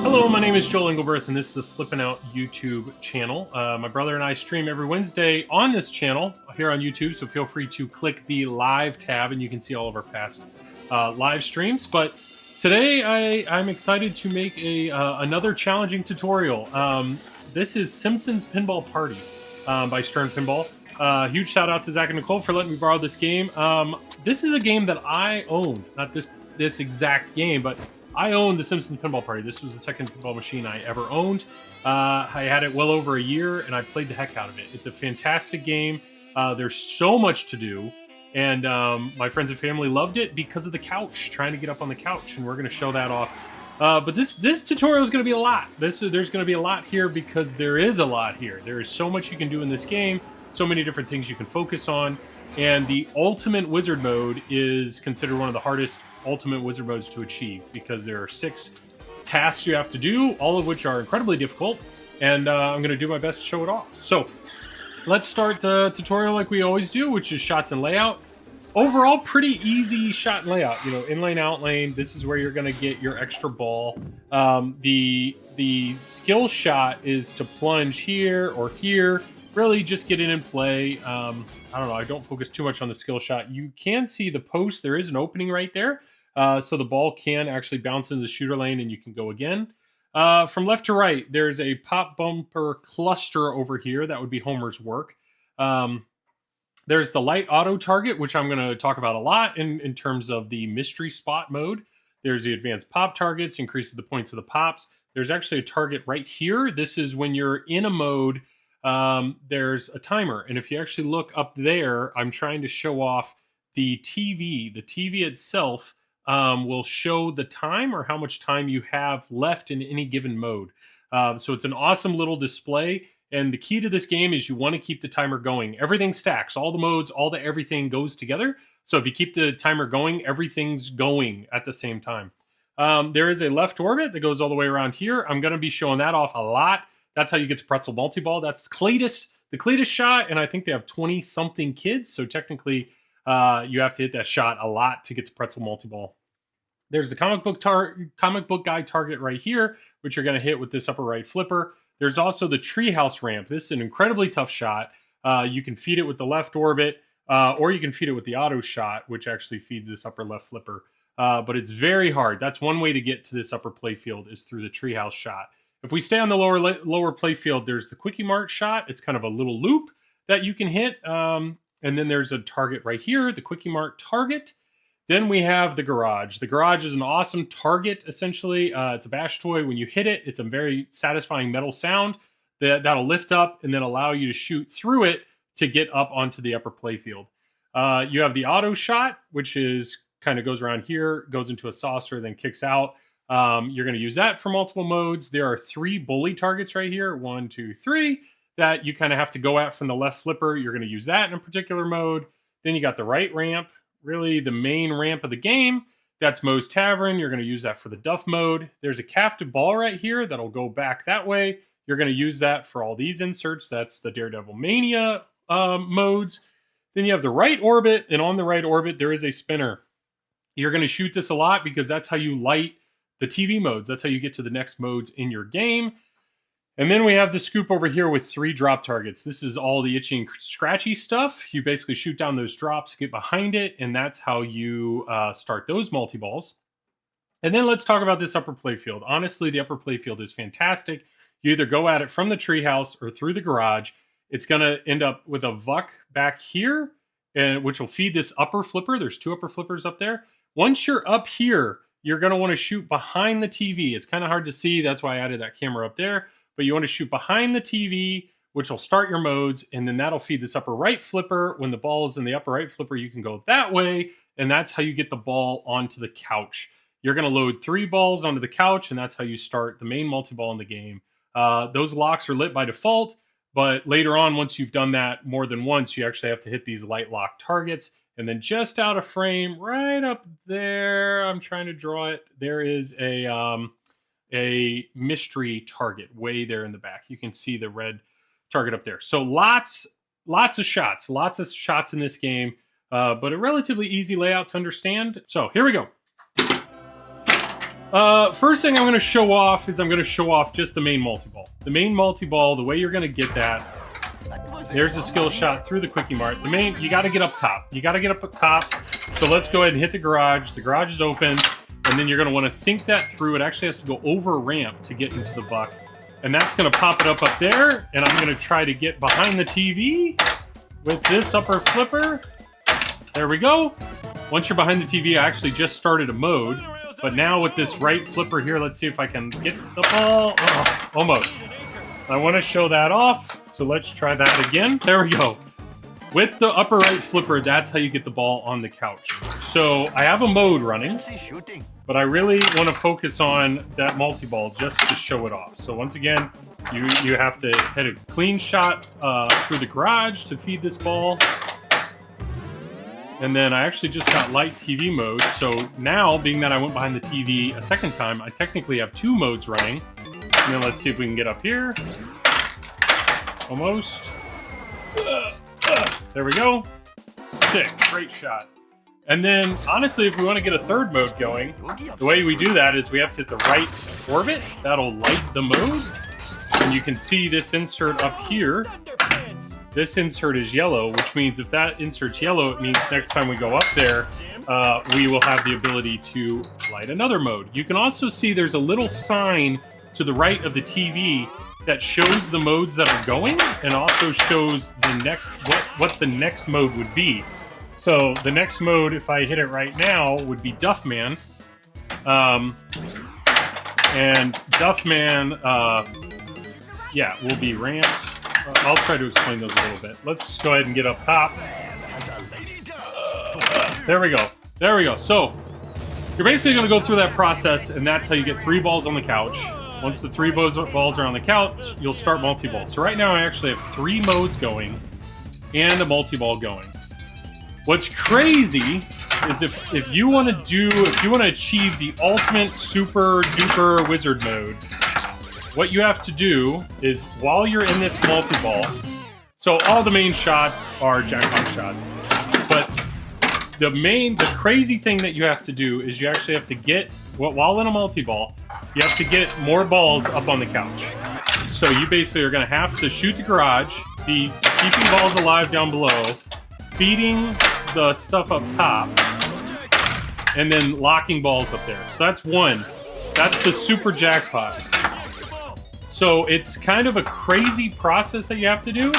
Hello, my name is Joel Engelberth, and this is the Flip N Out YouTube channel. My brother and I stream every Wednesday on this channel here on YouTube, so feel free to click the live tab, and you can see all of our past live streams. But today, I'm excited to make another challenging tutorial. This is Simpsons Pinball Party by Stern Pinball. Huge shout out to Zach and Nicole for letting me borrow this game. This is a game that I own, not this exact game, but I owned the Simpsons Pinball Party. This was the second pinball machine I ever owned. I had it well over a year, and I played the heck out of it. It's a fantastic game. There's so much to do, and my friends and family loved it because of the couch, trying to get up on the couch, and we're going to show that off. But this tutorial is going to be a lot. There's going to be a lot here because there is a lot here. There is so much you can do in this game, so many different things you can focus on, and the Ultimate Wizard mode is considered one of the hardest Ultimate Wizard modes to achieve because there are 6 tasks you have to do, all of which are incredibly difficult, and I'm going to do my best to show it off. So let's start the tutorial like we always do, which is shots and layout. Overall, pretty easy shot and layout. You know, in lane, out lane. This is where you're going to get your extra ball. The skill shot is to plunge here or here. Really, just get in and play. I don't know. I don't focus too much on the skill shot. You can see the post. There is an opening right there. So the ball can actually bounce into the shooter lane and you can go again. From left to right, there's a pop bumper cluster over here. That would be Homer's work. There's the light auto target, which I'm going to talk about a lot in terms of the mystery spot mode. There's the advanced pop targets, increases the points of the pops. There's actually a target right here. This is when you're in a mode, there's a timer. And if you actually look up there, I'm trying to show off the TV. The TV itself will show the time or how much time you have left in any given mode. So it's an awesome little display. And the key to this game is you want to keep the timer going. Everything stacks. All the modes, everything goes together. So if you keep the timer going, everything's going at the same time. There is a left orbit that goes all the way around here. I'm going to be showing that off a lot. That's how you get to pretzel multiball. That's the Cletus shot, and I think they have 20-something kids. So technically, you have to hit that shot a lot to get to pretzel multiball. There's the comic book guy target right here, which you're going to hit with this upper right flipper. There's also the treehouse ramp. This is an incredibly tough shot. You can feed it with the left orbit, or you can feed it with the auto shot, which actually feeds this upper left flipper. But it's very hard. That's one way to get to this upper playfield is through the treehouse shot. If we stay on the lower playfield, there's the quickie mart shot. It's kind of a little loop that you can hit. And then there's a target right here, the quickie mart target. Then we have the garage. The garage is an awesome target, essentially. It's a bash toy. When you hit it, it's a very satisfying metal sound that'll lift up and then allow you to shoot through it to get up onto the upper playfield. You have the auto shot, which is kind of goes around here, goes into a saucer, then kicks out. You're going to use that for multiple modes. There are 3 bully targets right here, 1, 2, 3, that you kind of have to go at from the left flipper. You're going to use that in a particular mode. Then you got the right ramp, really the main ramp of the game. That's Moe's Tavern. You're going to use that for the Duff mode. There's a captive ball right here that'll go back that way. You're going to use that for all these inserts. That's the Daredevil Mania modes. Then you have the right orbit, and on the right orbit, there is a spinner. You're going to shoot this a lot because that's how you light the TV modes. That's how you get to the next modes in your game. And then we have the scoop over here with 3 drop targets. This is all the itchy and scratchy stuff. You basically shoot down those drops, get behind it, and that's how you start those multi-balls. And then let's talk about this upper playfield. Honestly, the upper playfield is fantastic. You either go at it from the treehouse or through the garage. It's going to end up with a vuck back here, which will feed this upper flipper. There's 2 upper flippers up there. Once you're up here, you're going to want to shoot behind the TV. It's kind of hard to see. That's why I added that camera up there. But you want to shoot behind the TV, which will start your modes, and then that'll feed this upper right flipper. When the ball is in the upper right flipper, you can go that way, and that's how you get the ball onto the couch. You're going to load 3 balls onto the couch, and that's how you start the main multi-ball in the game. Those locks are lit by default, but later on, once you've done that more than once, you actually have to hit these light lock targets. And then just out of frame, right up there, I'm trying to draw it, there is a mystery target way there in the back. You can see the red target up there. So lots of shots in this game, but a relatively easy layout to understand. So here we go. First thing I'm going to show off is I'm going to show off just the main multi-ball. The main multi-ball, the way you're going to get that, there's a skill shot through the Quickie Mart. The main, you got to get up top. You got to get up top. So let's go ahead and hit the garage. The garage is open, and then you're going to want to sink that through. It actually has to go over a ramp to get into the buck. And that's going to pop it up there, and I'm going to try to get behind the TV with this upper flipper. There we go. Once you're behind the TV, I actually just started a mode. But now with this right flipper here, let's see if I can get the ball. Oh, almost. I want to show that off, so let's try that again. There we go. With the upper right flipper, that's how you get the ball on the couch. So I have a mode running, but I really want to focus on that multi-ball just to show it off. So once again, you have to hit a clean shot through the garage to feed this ball. And then I actually just got light TV mode. So now, being that I went behind the TV a second time, I technically have two modes running. And then let's see if we can get up here. Almost. There we go. Sick. Great shot. And then, honestly, if we want to get a third mode going, the way we do that is we have to hit the right orbit. That'll light the mode. And you can see this insert up here. This insert is yellow, which means if that insert's yellow, it means next time we go up there, we will have the ability to light another mode. You can also see there's a little sign to the right of the TV that shows the modes that are going and also shows the next what the next mode would be. So the next mode, if I hit it right now, would be Duffman. And Duffman, yeah, will be ramps. I'll try to explain those a little bit. Let's go ahead and get up top. There we go. There we go. So you're basically going to go through that process, and that's how you get 3 balls on the couch. Once the 3 balls are on the couch, you'll start multi-ball. So right now I actually have 3 modes going and a multi-ball going. What's crazy is if you want to achieve the ultimate super duper wizard mode, what you have to do is, while you're in this multi-ball, so all the main shots are jackpot shots, but the crazy thing that you have to do is you actually have to get, while in a multi-ball, you have to get more balls up on the couch. So you basically are going to have to shoot the garage, be keeping balls alive down below, feeding the stuff up top, and then locking balls up there. So that's one. That's the super jackpot. So it's kind of a crazy process that you have to do,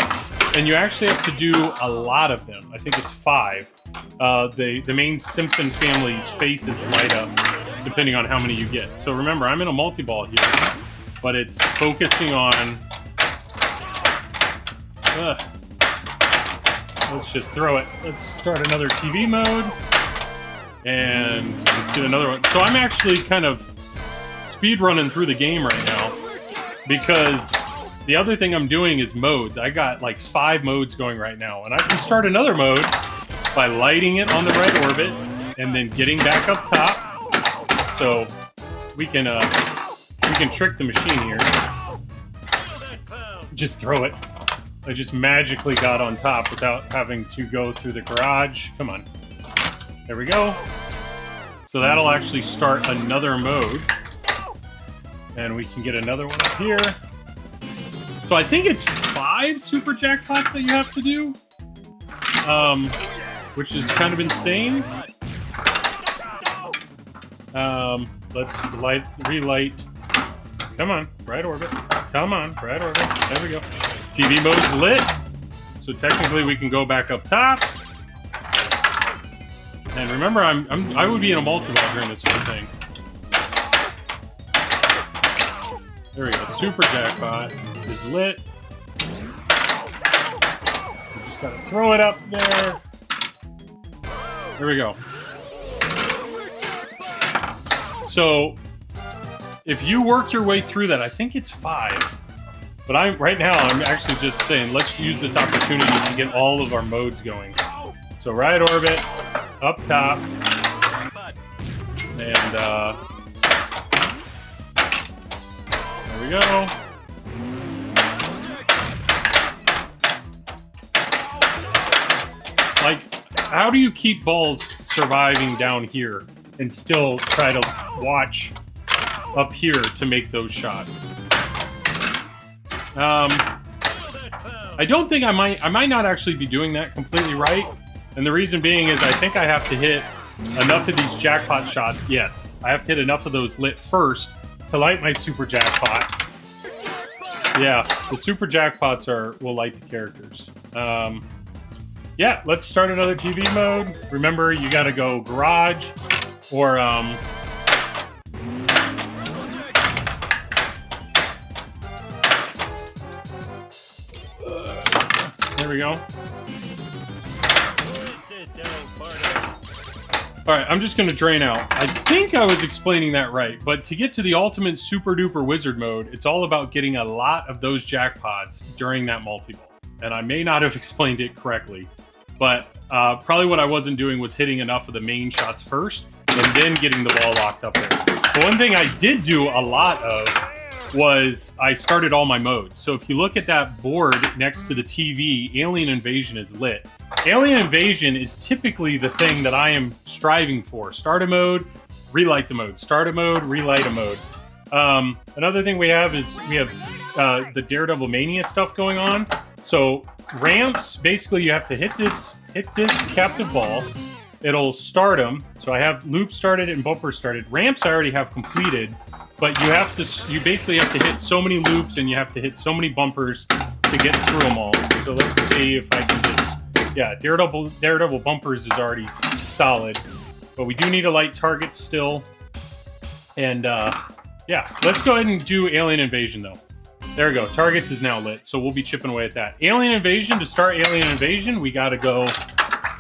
and you actually have to do a lot of them. I think it's 5. The main Simpson family's faces light up depending on how many you get. So remember, I'm in a multi-ball here, but it's focusing on... let's just throw it. Let's start another TV mode, and let's get another one. So I'm actually kind of speed running through the game right now, because the other thing I'm doing is modes. I got like 5 modes going right now, and I can start another mode by lighting it on the right orbit and then getting back up top. So we can trick the machine here. Just throw it. I just magically got on top without having to go through the garage. Come on. There we go. So that'll actually start another mode. And we can get another one up here. So I think it's 5 super jackpots that you have to do. Which is kind of insane. Let's relight. Come on, right orbit. Come on, right orbit. There we go. TV mode's lit. So technically we can go back up top. And remember, I would be in a multi-ball during this whole thing. There we go. Super jackpot is lit. We just gotta throw it up there. There we go. So if you work your way through that, I think it's 5. But right now I'm actually just saying, let's use this opportunity to get all of our modes going. So right orbit, up top, and there we go. Like, how do you keep balls surviving down here and still try to watch up here to make those shots. I don't think I might not actually be doing that completely right. And the reason being is I think I have to hit enough of these jackpot shots. Yes, I have to hit enough of those lit first to light my super jackpot. Yeah, the super jackpots will light the characters. Yeah, let's start another TV mode. Remember, you gotta go garage or there we go. Alright, I'm just going to drain out. I think I was explaining that right, but to get to the ultimate super duper wizard mode, it's all about getting a lot of those jackpots during that multi-ball. And I may not have explained it correctly, but probably what I wasn't doing was hitting enough of the main shots first and then getting the ball locked up there. The one thing I did do a lot of was I started all my modes. So if you look at that board next to the TV, Alien Invasion is lit. Alien Invasion is typically the thing that I am striving for. Start a mode, relight the mode. Start a mode, relight a mode. Another thing we have is we have the Daredevil Mania stuff going on. So ramps, basically you have to hit this captive ball. It'll start them. So I have loop started and bumper started. Ramps I already have completed. But you basically have to hit so many loops and you have to hit so many bumpers to get through them all. So let's see if I can just, yeah, Daredevil bumpers is already solid, but we do need to light targets still. And yeah, let's go ahead and do Alien Invasion though. There we go, targets is now lit, so we'll be chipping away at that. Alien Invasion, to start Alien Invasion, we gotta go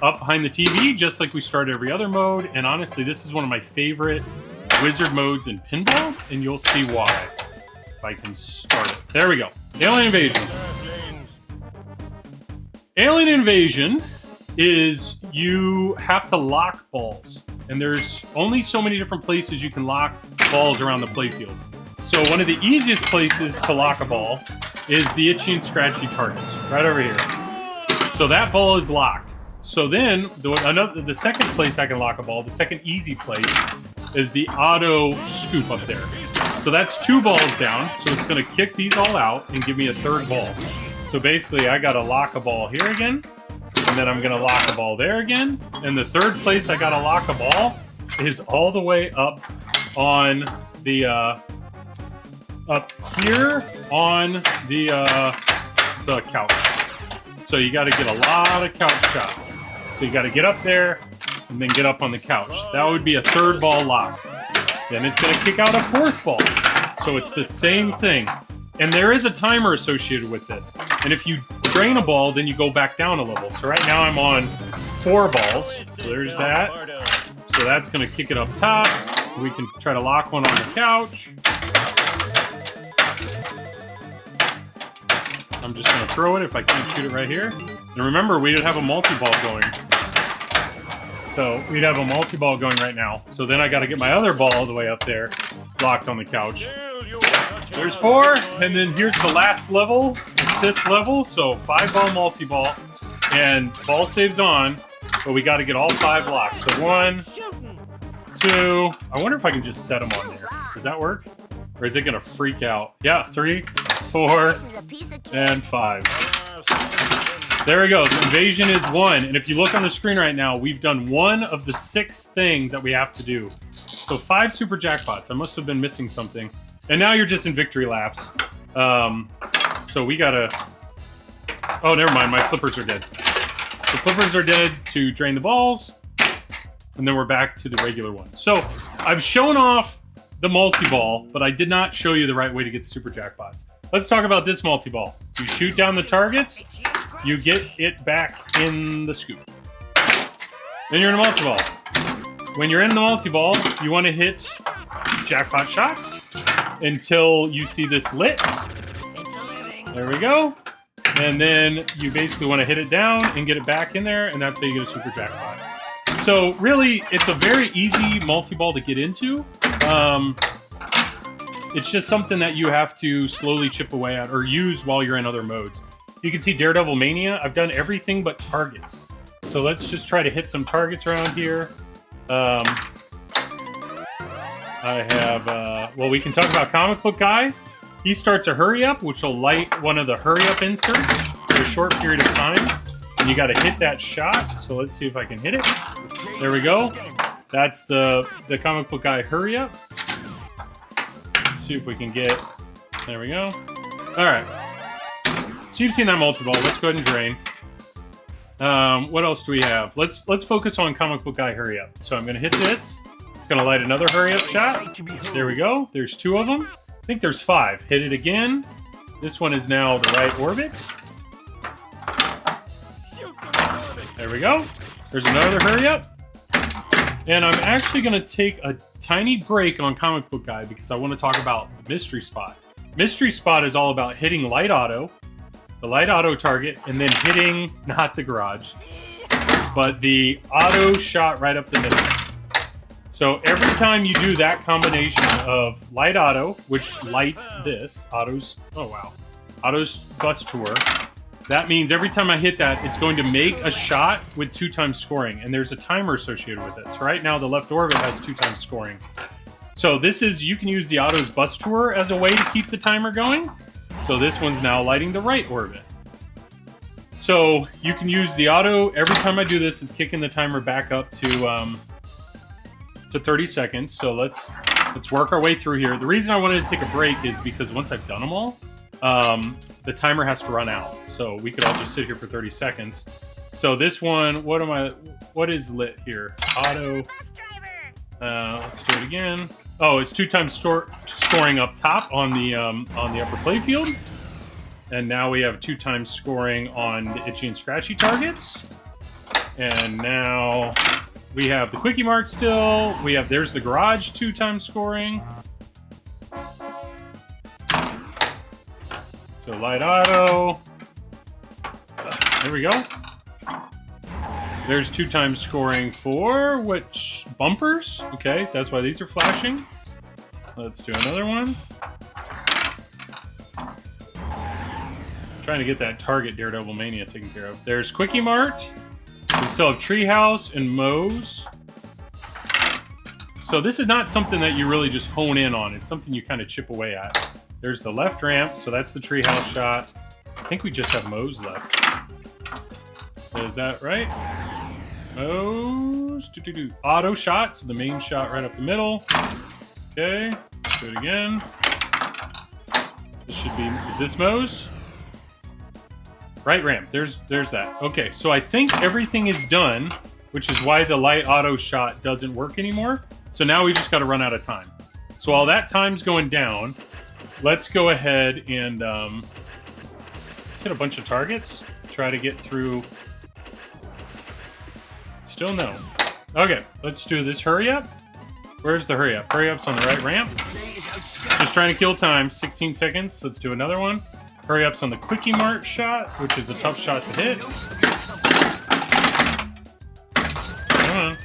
up behind the TV, just like we start every other mode. And honestly, this is one of my favorite wizard modes in pinball, and you'll see why if I can start it. There we go. Alien Invasion. Alien Invasion is you have to lock balls, and there's only so many different places you can lock balls around the playfield. So one of the easiest places to lock a ball is the itchy and scratchy targets, right over here. So that ball is locked. So then the second place I can lock a ball, the second easy place, is the auto scoop up there. So that's 2 balls down, so it's going to kick these all out and give me a third ball. So basically I got to lock a ball here again, and then I'm going to lock a ball there again, and the third place I got to lock a ball is all the way up on the up here on the couch. So you got to get a lot of couch shots. So you got to get up there and then get up on the couch. That would be a third ball locked. Then it's going to kick out a fourth ball. So it's the same thing. And there is a timer associated with this. And if you drain a ball, then you go back down a level. So right now I'm on 4 balls. So there's that. So that's going to kick it up top. We can try to lock one on the couch. I'm just going to throw it if I can't shoot it right here. And remember, we'd have a multi-ball going. So we'd have a multi-ball going right now. So then I got to get my other ball all the way up there, locked on the couch. There's 4, and then here's the last level, 5th level. So 5-ball multi-ball, and ball saves on, but we got to get all 5 locks. So 1, 2. I wonder if I can just set them on there. Does that work? Or is it going to freak out? Yeah, 3, 4, and 5. There we go. The invasion is 1. And if you look on the screen right now, we've done 1 of the 6 things that we have to do. So 5 super jackpots. I must have been missing something. And now you're just in victory laps. So we gotta... Oh, never mind. My flippers are dead. The flippers are dead to drain the balls. And then we're back to the regular one. So I've shown off the multi-ball, but I did not show you the right way to get the super jackpots. Let's talk about this multi-ball. You shoot down the targets, you get it back in the scoop. Then you're in a multi-ball. When you're in the multi-ball, you want to hit jackpot shots until you see this lit. There we go. And then you basically want to hit it down and get it back in there, and that's how you get a super jackpot. So really, it's a very easy multi-ball to get into. It's just something that you have to slowly chip away at or use while you're in other modes. You can see Daredevil Mania. I've done everything but targets. So let's just try to hit some targets around here. I have, well, we can talk about Comic Book Guy. He starts a hurry up, which will light one of the hurry up inserts for a short period of time. And you got to hit that shot. So let's see if I can hit it. There we go. That's the Comic Book Guy hurry up. Let's see if we can get, there we go. All right. So you've seen that multi-ball. Let's go ahead and drain. What else do we have? Let's focus on Comic Book Guy hurry up. So I'm going to hit this. It's going to light another hurry up shot. There we go. There's 2 of them. I think there's 5. Hit it again. This one is now the right orbit. There we go. There's another hurry up. And I'm actually going to take a tiny break on Comic Book Guy because I want to talk about the Mystery Spot. Mystery Spot is all about hitting light auto, the light auto target, and then hitting, not the garage, but the auto shot right up the middle. So every time you do that combination of light auto, which lights this, auto's bus tour, that means every time I hit that, it's going to make a shot with 2 times scoring, and there's a timer associated with it. So right now the left orbit has 2 times scoring. So this is, you can use the auto's bus tour as a way to keep the timer going. So this one's now lighting the right orbit. So you can use the auto, every time I do this, it's kicking the timer back up to 30 seconds. So let's work our way through here. The reason I wanted to take a break is because once I've done them all, the timer has to run out. So we could all just sit here for 30 seconds. So this one, what is lit here? Auto. Let's do it again. Oh, it's 2 times scoring up top on the upper playfield. And now we have 2 times scoring on the itchy and scratchy targets. And now we have the quickie mark still. There's the garage 2 times scoring. So light auto. There we go. There's 2 times scoring for which bumpers? Okay, that's why these are flashing. Let's do another one. Trying to get that target Daredevil Mania taken care of. There's Quickie Mart. We still have Treehouse and Moe's. So this is not something that you really just hone in on. It's something you kind of chip away at. There's the left ramp, so that's the Treehouse shot. I think we just have Moe's left. Is that right? Moe's. Auto shot, so the main shot right up the middle. Okay, let's do it again. This should be, is this Moe's? Right ramp, there's that. Okay, so I think everything is done, which is why the light auto shot doesn't work anymore. So now we just got to run out of time. So while that time's going down, let's go ahead and let's hit a bunch of targets. Try to get through. Still no. Okay, let's do this hurry up. Where's the hurry up? Hurry up's on the right ramp. Just trying to kill time. 16 seconds. Let's do another one. Hurry up's on the Quickie Mart shot, which is a tough shot to hit. Come on.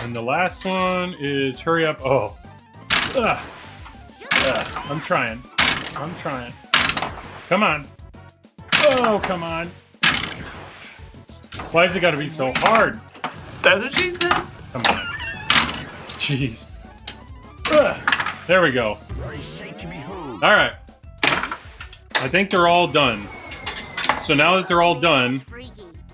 And the last one is hurry up. Oh. I'm trying. Come on. Oh, come on. Why has it got to be so hard? That's what she said. Come on. Jeez. There we go. All right. I think they're all done. So now that they're all done,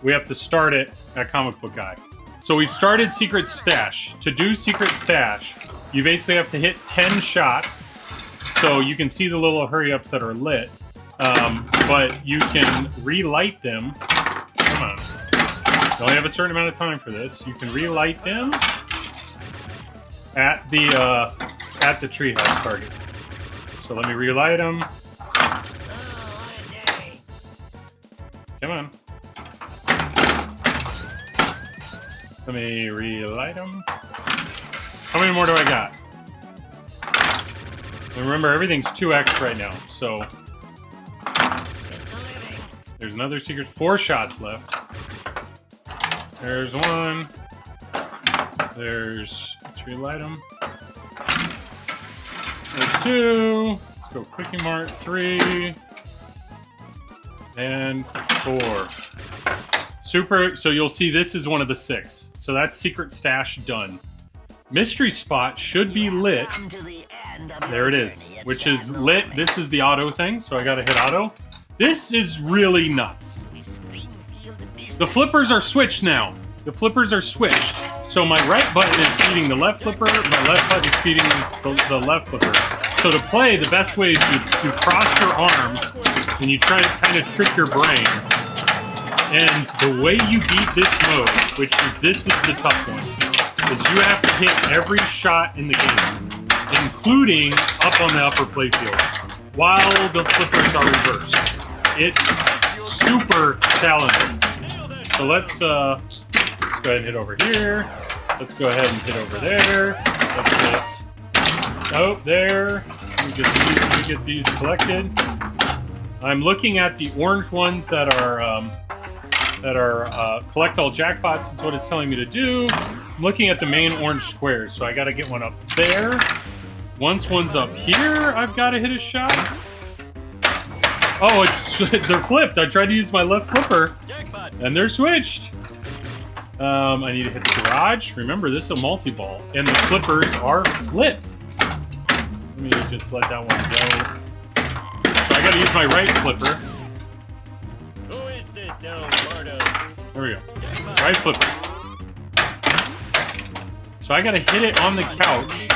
we have to start it at Comic Book Guy. So we've started Secret Stash. To do Secret Stash, you basically have to hit 10 shots. So you can see the little hurry-ups that are lit. But you can relight them. Come on. You only have a certain amount of time for this. You can relight them at the treehouse target. So let me relight them. Come on. Let me relight them. How many more do I got? And remember, everything's 2x right now, so there's another secret. 4 shots left. There's one. Let's relight them. There's 2. Let's go Quickie Mart. 3. And 4. Super. So you'll see this is one of the 6. So that's Secret Stash done. mystery spot should be lit. There it is, which is lit. This is the auto thing, so I gotta hit auto. This is really nuts. The flippers are switched now. The flippers are switched. So my right button is feeding the left flipper, my left button is feeding the left flipper. So to play, the best way is you cross your arms and you try to kind of trick your brain. And the way you beat this mode, which is this is the tough one, is you have to hit every shot in the game, including up on the upper playfield, while the flippers are reversed. It's super challenging. So let's go ahead and hit over here. Let's go ahead and hit over there. Let's hit. Oh, there. Let me get these collected. I'm looking at the orange ones that are collect all jackpots is what it's telling me to do. I'm looking at the main orange squares, so I got to get one up there. Once one's up here, I've got to hit a shot. Oh, they're flipped. I tried to use my left flipper, and they're switched. I need to hit the garage. Remember, this is a multi-ball, and the flippers are flipped. Let me just let that one go. So I got to use my right flipper. There we go. Right flipper. So I got to hit it on the couch.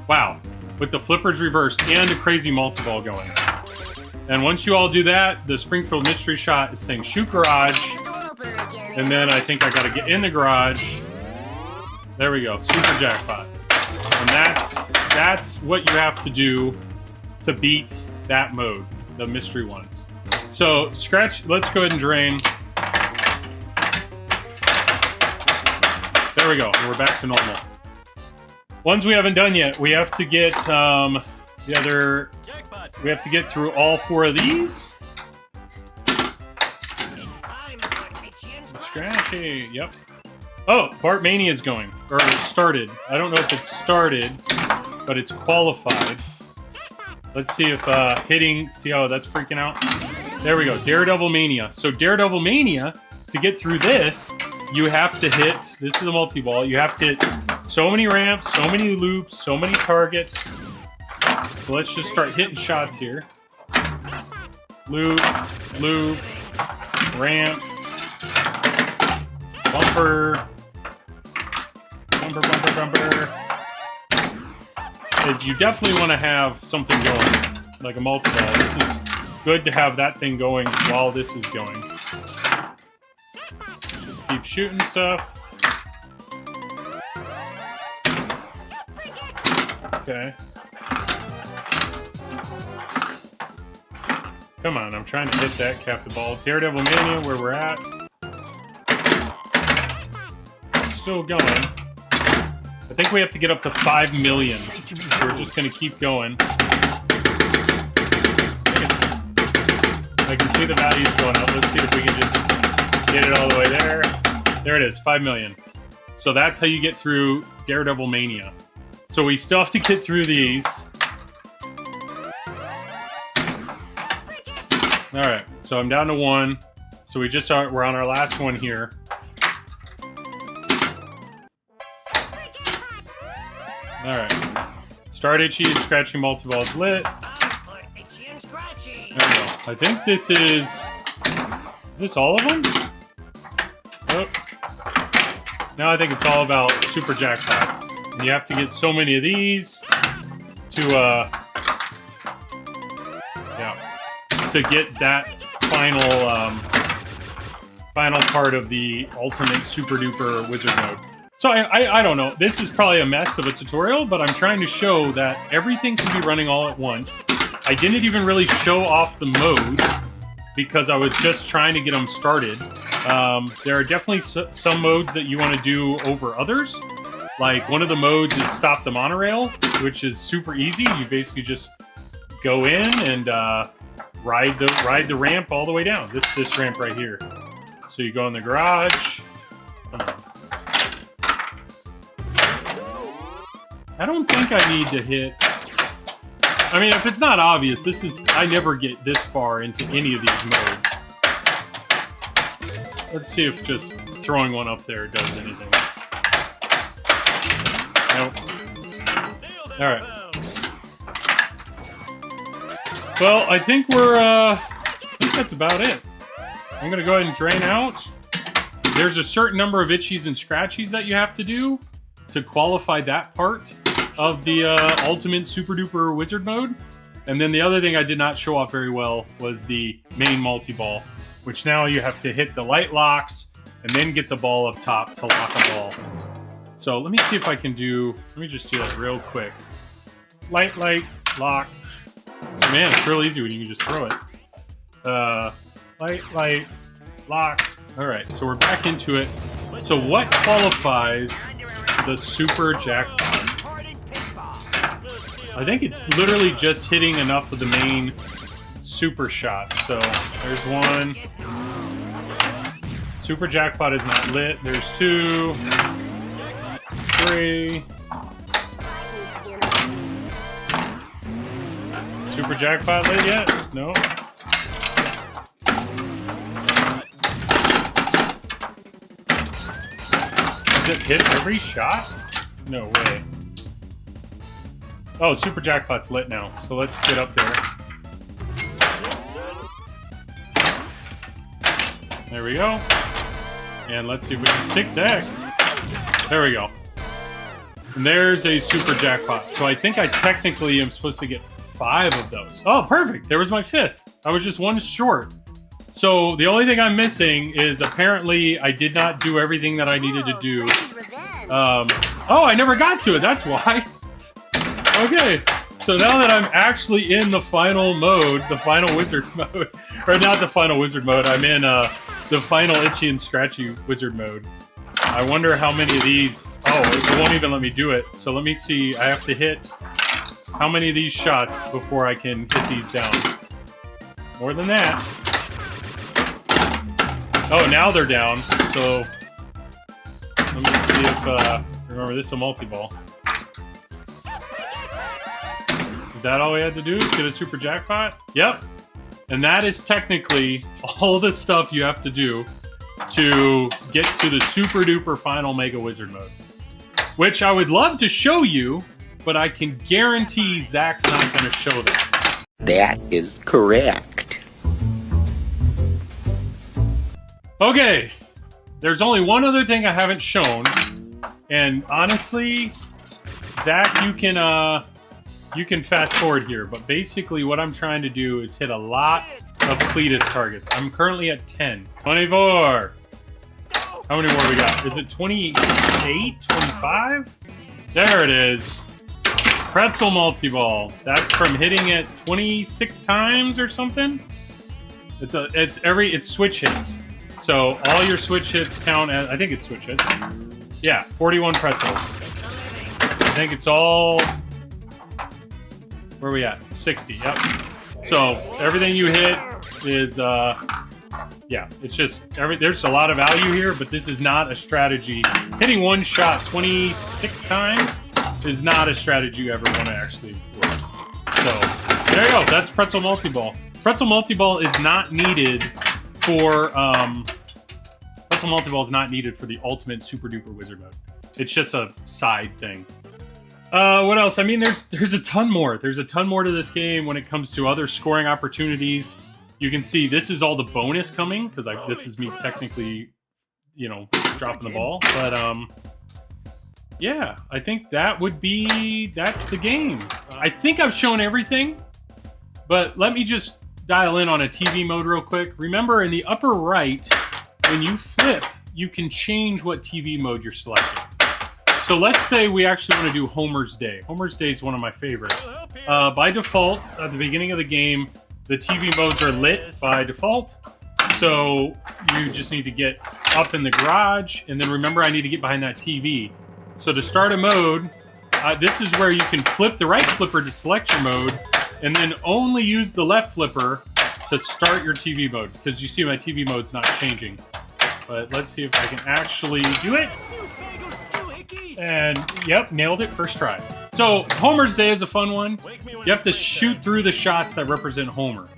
Wow. With the flippers reversed and a crazy multi-ball going. And once you all do that, the Springfield mystery shot, it's saying shoot garage. And then I think I got to get in the garage. There we go. Super jackpot. And that's what you have to do to beat that mode, the mystery one. So scratch, let's go ahead and drain. There we go. We're back to normal. Ones we haven't done yet, we have to get we have to get through all 4 of these. Scratchy, yep. Oh, Bart Mania is going, or it started. I don't know if it's started, but it's qualified. Let's see if hitting, see how that's freaking out? There we go, Daredevil Mania. So Daredevil Mania, to get through this, you have to hit, this is a multi-ball, you have to hit so many ramps, so many loops, so many targets. So let's just start hitting shots here. Loop, loop, ramp, bumper, bumper, bumper, bumper. You definitely want to have something going, like a multi-ball. This is good to have that thing going while this is going. Just keep shooting stuff. Okay. Come on, I'm trying to hit that, cap the ball. Daredevil Mania, where we're at. Still going. I think we have to get up to 5 million. So we're just going to keep going. I can see the values going up. Let's see if we can just get it all the way there. There it is, 5 million. So that's how you get through Daredevil Mania. So we still have to get through these. All right, so I'm down to 1. So we just are, we're on our last one here. All right, start itchy and scratchy multi-ball is lit. There we go. I think this is this all of them? Oh. Now I think it's all about super jackpots. And you have to get so many of these to to get that final part of the ultimate super duper wizard mode. So I don't know. This is probably a mess of a tutorial, but I'm trying to show that everything can be running all at once. I didn't even really show off the modes because I was just trying to get them started. There are definitely some modes that you want to do over others. Like one of the modes is Stop the Monorail, which is super easy. You basically just go in and ride the ramp all the way down. This ramp right here. So you go in the garage. I don't think I need to hit. I mean, if it's not obvious, I never get this far into any of these modes. Let's see if just throwing one up there does anything. Nope. All right. Well, I think that's about it. I'm gonna go ahead and drain out. There's a certain number of itchies and scratchies that you have to do to qualify that part of the ultimate super duper wizard mode. And then the other thing I did not show off very well was the main multi-ball, which now you have to hit the light locks and then get the ball up top to lock a ball. So let me see if I can let me just do that real quick. Light, lock. So man, it's real easy when you can just throw it. Light, lock. All right, so we're back into it. So what qualifies the super jackpot? I think it's literally just hitting enough of the main super shot. So there's one. Super jackpot is not lit. There's 2, 3. Super jackpot lit yet? No. Does it hit every shot? No way. Oh, super jackpot's lit now. So let's get up there. There we go. And let's see if we can 6x. There we go. And there's a super jackpot. So I think I technically am supposed to get 5 of those. Oh, perfect. There was my 5th. I was just 1 short. So the only thing I'm missing is apparently I did not do everything that I needed to do. Oh, I never got to it. That's why. Okay. So now that I'm actually in the final mode, the final wizard mode, or not the final wizard mode, I'm in the final itchy and scratchy wizard mode. I wonder how many of these... Oh, it won't even let me do it. So let me see. I have to hit how many of these shots before I can hit these down. More than that. Oh, now they're down. So let me see if... remember, this is a multi-ball. Is that all we had to do? Get a super jackpot? Yep. And that is technically all the stuff you have to do to get to the super duper final mega wizard mode. Which I would love to show you, but I can guarantee Zach's not going to show that. That is correct. Okay. There's only one other thing I haven't shown. And honestly, Zach, you can fast forward here, but basically what I'm trying to do is hit a lot of Cletus targets. I'm currently at 10. 24. How many more we got? Is it 28? 25? There it is. Pretzel multi-ball. That's from hitting it 26 times or something. It's switch hits. So all your switch hits count as, I think it's switch hits. Yeah, 41 pretzels. I think it's all... Where are we at? 60, yep. So everything you hit is, yeah, it's just, there's a lot of value here, but this is not a strategy. Hitting one shot 26 times is not a strategy you ever want to actually work. So there you go, that's Pretzel Multiball. Pretzel Multiball is not needed for, Pretzel Multiball is not needed for the ultimate super duper wizard mode. It's just a side thing. What else? I mean, there's a ton more. There's a ton more to this game when it comes to other scoring opportunities. You can see this is all the bonus coming, because this is me technically, you know, dropping the ball. But, yeah, I think that's the game. I think I've shown everything, but let me just dial in on a TV mode real quick. Remember, in the upper right, when you flip, you can change what TV mode you're selecting. So let's say we actually want to do Homer's Day. Homer's Day is one of my favorites. By default, at the beginning of the game, the TV modes are lit by default. So you just need to get up in the garage, and then remember I need to get behind that TV. So to start a mode, this is where you can flip the right flipper to select your mode, and then only use the left flipper to start your TV mode, because you see my TV mode's not changing. But let's see if I can actually do it. And yep, nailed it first try. So Homer's Day is a fun one. You have to shoot through the shots that represent Homer.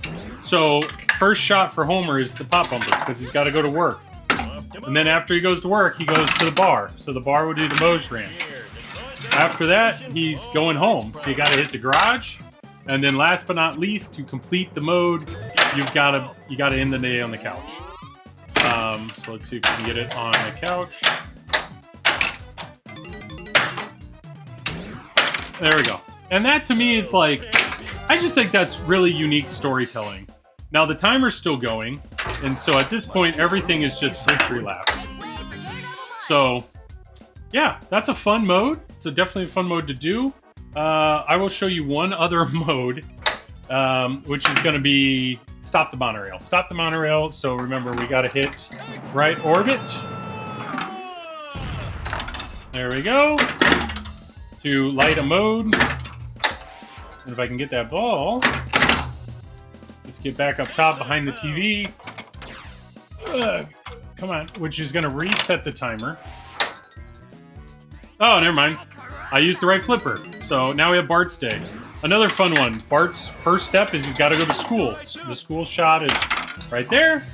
So first shot for Homer is the pop bumper, because he's got to go to work. And then after he goes to work, he goes to the bar. So the bar would do the Mose ramp. After that, he's going home. So you got to hit the garage. And then last but not least, to complete the mode, you got to end the day on the couch. So let's see if we can get it on the couch. There we go. And that to me is like, I just think that's really unique storytelling. Now the timer's still going, and so at this point everything is just victory laps. So yeah, that's a fun mode. It's definitely a fun mode to do. I will show you one other mode, which is going to be stop the monorail. Stop the monorail. So remember, we got to hit right orbit. There we go. To light a mode. And if I can get that ball, let's get back up top behind the TV. Come on, which is going to reset the timer. Oh, never mind. I used the right flipper. So now we have Bart's day. Another fun one. Bart's first step is he's got to go to school. The school shot is right there.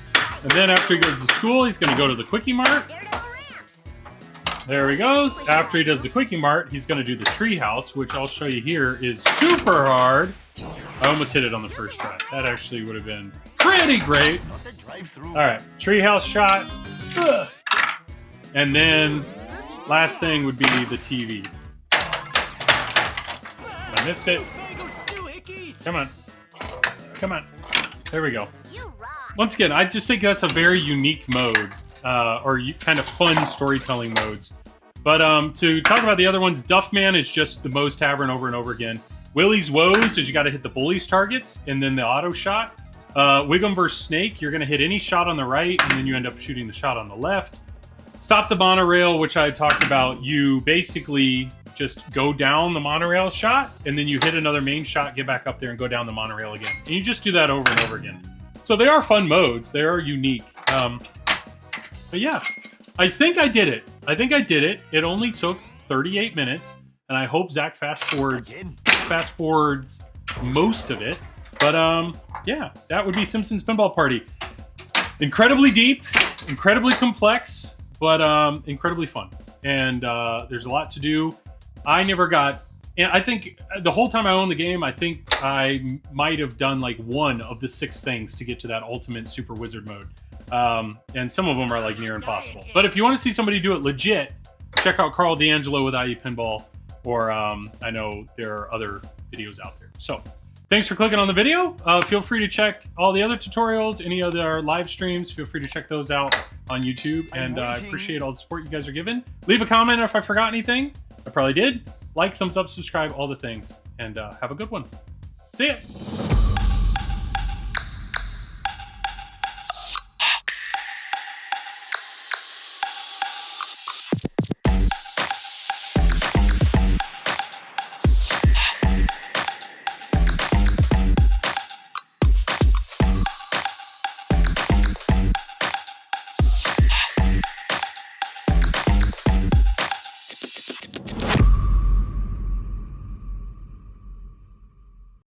And then after he goes to school, he's going to go to the Quickie Mart. There he goes. After he does the Quickie Mart, he's going to do the treehouse, which I'll show you here is super hard. I almost hit it on the first try. That actually would have been pretty great. All right, treehouse shot. Ugh. And then last thing would be the TV. I missed it. Come on. Come on. There we go. Once again, I just think that's a very unique mode. Or kind of fun storytelling modes. But to talk about the other ones, Duffman is just the Moe's Tavern over and over again. Willie's Woes is you got to hit the bullies targets, and then the auto shot. Wiggum vs. Snake, you're going to hit any shot on the right, and then you end up shooting the shot on the left. Stop the monorail, which I talked about. You basically just go down the monorail shot, and then you hit another main shot, get back up there, and go down the monorail again. And you just do that over and over again. So they are fun modes. They are unique. But yeah, I think I did it. I think I did it. It only took 38 minutes, and I hope Zach fast forwards most of it. But yeah, that would be Simpsons Pinball Party. Incredibly deep, incredibly complex, but incredibly fun. And there's a lot to do. I never got... And I think the whole time I owned the game, I think I might have done like one of the 6 things to get to that ultimate super wizard mode. And some of them are like near impossible. But if you want to see somebody do it legit, check out Carl D'Angelo with IE Pinball, or I know there are other videos out there. So thanks for clicking on the video. Feel free to check all the other tutorials, any other live streams. Feel free to check those out on YouTube. And I appreciate all the support you guys are giving. Leave a comment if I forgot anything. I probably did. Like, thumbs up, subscribe, all the things. And have a good one. See ya.